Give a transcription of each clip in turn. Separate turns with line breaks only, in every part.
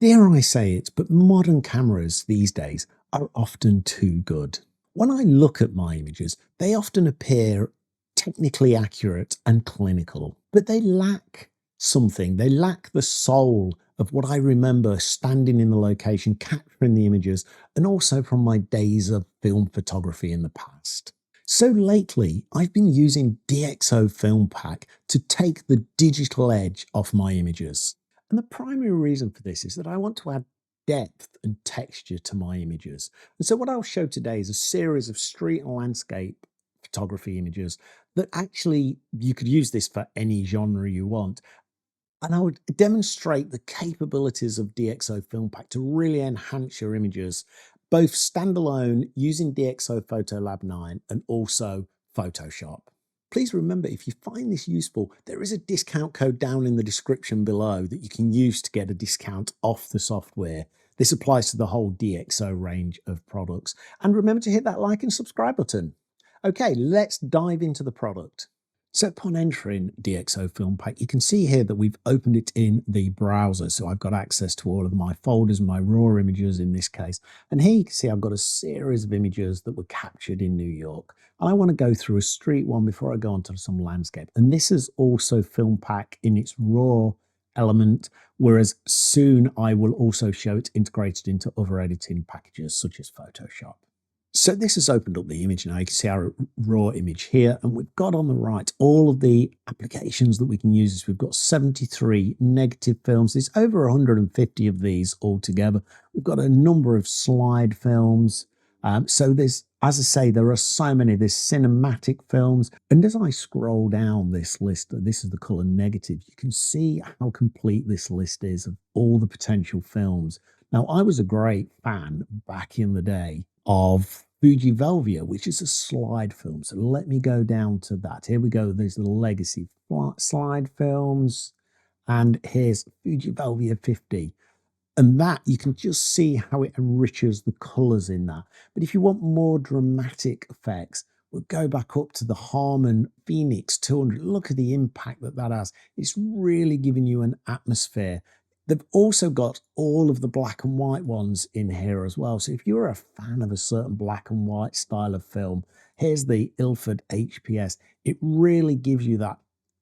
Dare I say it, but modern cameras these days are often too good. When I look at my images, they often appear technically accurate and clinical, but they lack something. They lack the soul of what I remember standing in the location, capturing the images, and also from my days of film photography in the past. So lately, I've been using DxO Filmpack to take the digital edge off my images. And the primary reason for this is that I want to add depth and texture to my images. And so what I'll show today is a series of street and landscape photography images that actually you could use this for any genre you want. And I would demonstrate the capabilities of DxO Filmpack to really enhance your images, both standalone using DxO Photolab 9 and also Photoshop. Please remember, if you find this useful, there is a discount code down in the description below that you can use to get a discount off the software. This applies to the whole DxO range of products. And remember to hit that like and subscribe button. Okay, let's dive into the product. So upon entering DxO Filmpack, you can see here that we've opened it in the browser. So I've got access to all of my folders, my raw images in this case. And here you can see I've got a series of images that were captured in New York. And I want to go through a street one before I go on to some landscape. And this is also Filmpack in its raw element, whereas soon I will also show it integrated into other editing packages such as Photoshop. So this has opened up the image now. You can see our raw image here, and we've got on the right all of the applications that we can use. We've got 73 negative films. There's over 150 of these altogether. We've got a number of slide films. So there's, as I say, there are so many. There's cinematic films. And as I scroll down this list, this is the color negative, you can see how complete this list is of all the potential films. Now, I was a great fan back in the day of Fuji Velvia, which is a slide film. So let me go down to that. Here we go. There's the legacy slide films. And here's Fuji Velvia 50. And that, you can just see how it enriches the colors in that. But if you want more dramatic effects, we'll go back up to the Harman Phoenix 200. Look at the impact that that has. It's really giving you an atmosphere. They've also got all of the black and white ones in here as well. So if you're a fan of a certain black and white style of film, here's the Ilford HPS. It really gives you that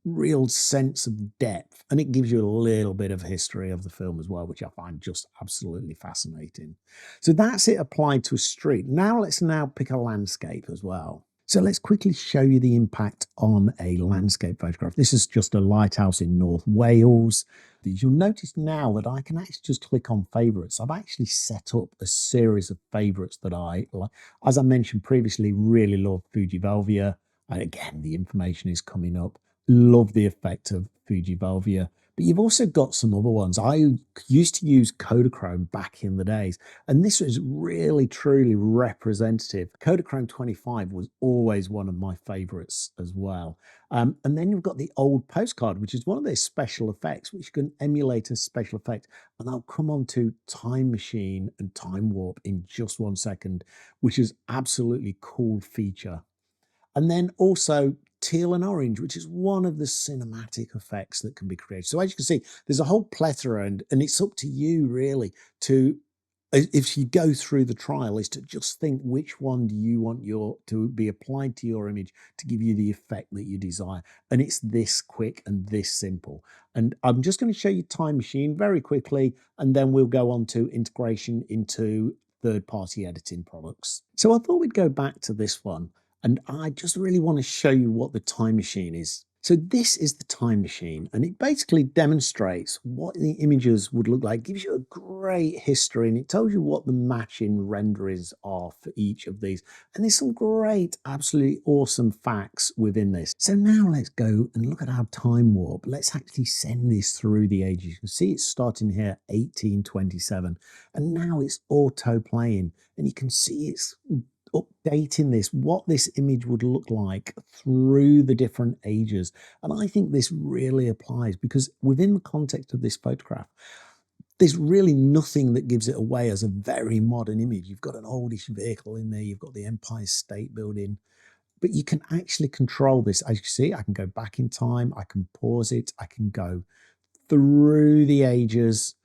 real sense of depth, and it gives you a little bit of history of the film as well, which I find just absolutely fascinating. So that's it applied to a street. Now let's pick a landscape as well. So let's quickly show you the impact on a landscape photograph. This is just a lighthouse in North Wales. You'll notice now that I can actually just click on favorites. I've actually set up a series of favorites that I like. As I mentioned previously, really love Fuji Velvia. And again, the information is coming up. Love the effect of Fuji Velvia. But you've also got some other ones. I used to use Kodachrome back in the days, and this was really, truly representative. Kodachrome 25 was always one of my favorites as well. And then you've got the old postcard, which is one of their special effects, which you can emulate a special effect. And I'll come on to Time Machine and Time Warp in just 1 second, which is absolutely cool feature. And then also teal and orange, which is one of the cinematic effects that can be created. So as you can see, there's a whole plethora, and it's up to you really to, if you go through the trial, is to just think which one do you want to be applied to your image to give you the effect that you desire. And it's this quick and this simple. And I'm just going to show you Time Machine very quickly, and then we'll go on to integration into third-party editing products. So I thought we'd go back to this one. And I just really want to show you what the Time Machine is. So this is the Time Machine, and it basically demonstrates what the images would look like. It gives you a great history, and it tells you what the matching renderings are for each of these. And there's some great, absolutely awesome facts within this. So now let's go and look at our time warp. Let's actually send this through the ages. You can see it's starting here 1827, and now it's auto playing, and you can see it's updating this, what this image would look like through the different ages. And I think this really applies because within the context of this photograph, there's really nothing that gives it away as a very modern image. You've got an oldish vehicle in there, you've got the Empire State Building, but you can actually control this. As you can see, I can go back in time, I can pause it, I can go through the ages.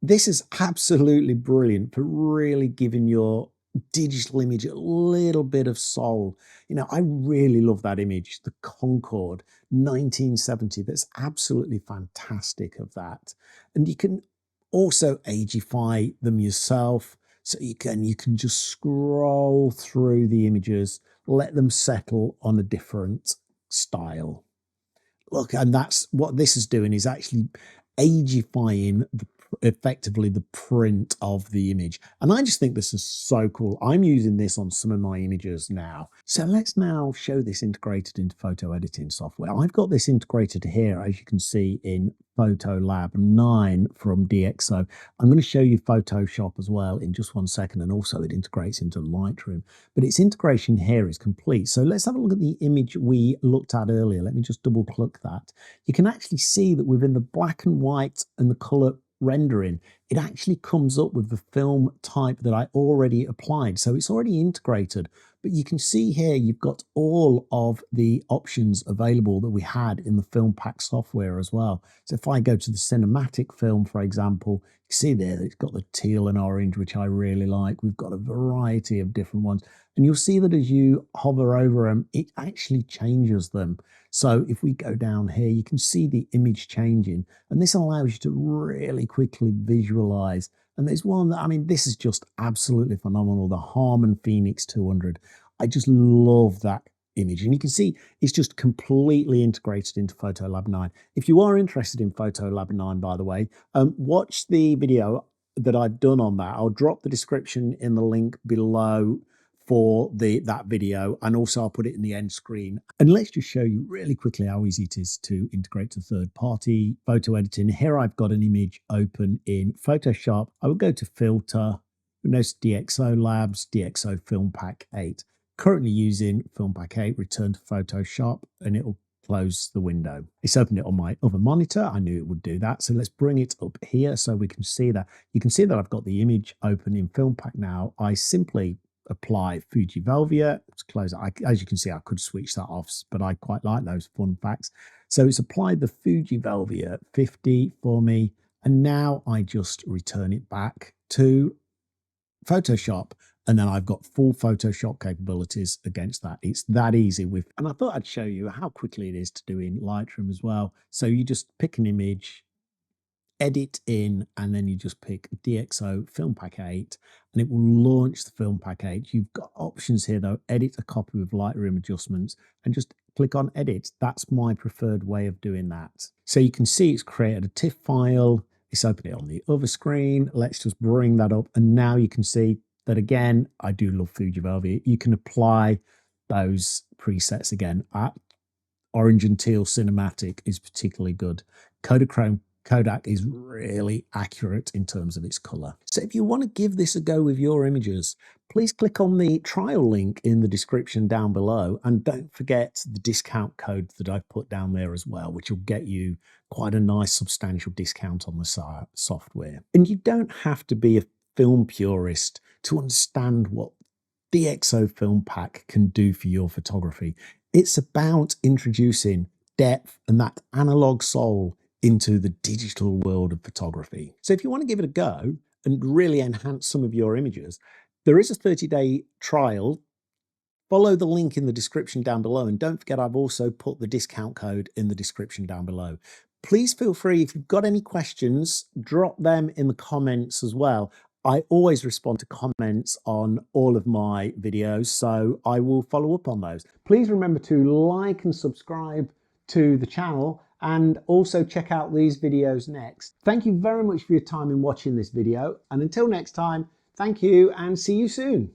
This is absolutely brilliant for really giving your digital image a little bit of soul. You know, I really love that image, the Concorde 1970. That's absolutely fantastic of that. And you can also ageify them yourself. So you can just scroll through the images, let them settle on a different style. Look, and that's what this is doing, is actually agifying effectively the print of the image. And I just think this is so cool. I'm using this on some of my images now. So let's now show this integrated into photo editing software. I've got this integrated here, as you can see, in Photlab 9 from DxO. I'm going to show you Photoshop as well in just one second, and also it integrates into Lightroom. But its integration here is complete. So let's have a look at the image we looked at earlier. Let me just double click that. You can actually see that within the black and white and the color rendering, it actually comes up with the film type that I already applied. So it's already integrated, but you can see here you've got all of the options available that we had in the Filmpack software as well. So if I go to the cinematic film, for example, you see there it's got the teal and orange, which I really like. We've got a variety of different ones, and you'll see that as you hover over them, it actually changes them. So if we go down here, you can see the image changing, and this allows you to really quickly visualize. And there's one that, I mean, this is just absolutely phenomenal, the Harman Phoenix 200. I just love that image. And you can see it's just completely integrated into Photlab 9. If you are interested in Photlab 9, by the way, watch the video that I've done on that. I'll drop the description in the link below for that video, and also I'll put it in the end screen. And let's just show you really quickly how easy it is to integrate to third-party photo editing. Here I've got an image open in Photoshop. I will go to Filter, notice DxO Labs, DxO Filmpack 8. Currently using Filmpack 8, return to Photoshop, and it will close the window. It's opened it on my other monitor. I knew it would do that. So let's bring it up here so we can see that. You can see that I've got the image open in Filmpack now. I simply apply Fuji Velvia to close it. As you can see, I could switch that off, but I quite like those fun facts. So it's applied the Fuji Velvia 50 for me, and now I just return it back to Photoshop, and then I've got full Photoshop capabilities against that. It's that easy and I thought I'd show you how quickly it is to do in Lightroom as well. So you just pick an image, edit in, and then you just pick DxO Filmpack 8, and it will launch the Filmpack 8. You've got options here though, edit a copy with Lightroom adjustments, and just click on edit. That's my preferred way of doing that. So you can see it's created a TIFF file. It's opened it on the other screen. Let's just bring that up, and now you can see that again, I do love Fuji Velvia. You can apply those presets again. Orange and teal cinematic is particularly good. Kodachrome Kodak is really accurate in terms of its color. So if you want to give this a go with your images, please click on the trial link in the description down below, and don't forget the discount code that I've put down there as well, which will get you quite a nice substantial discount on the software. And you don't have to be a film purist to understand what DxO Filmpack can do for your photography. It's about introducing depth and that analog soul into the digital world of photography. So if you want to give it a go and really enhance some of your images, there is a 30-day trial. Follow the link in the description down below, and don't forget I've also put the discount code in the description down below. Please feel free, if you've got any questions, drop them in the comments as well. I always respond to comments on all of my videos, so I will follow up on those. Please remember to like and subscribe to the channel, and also check out these videos next. Thank you very much for your time in watching this video, and until next time, thank you and see you soon.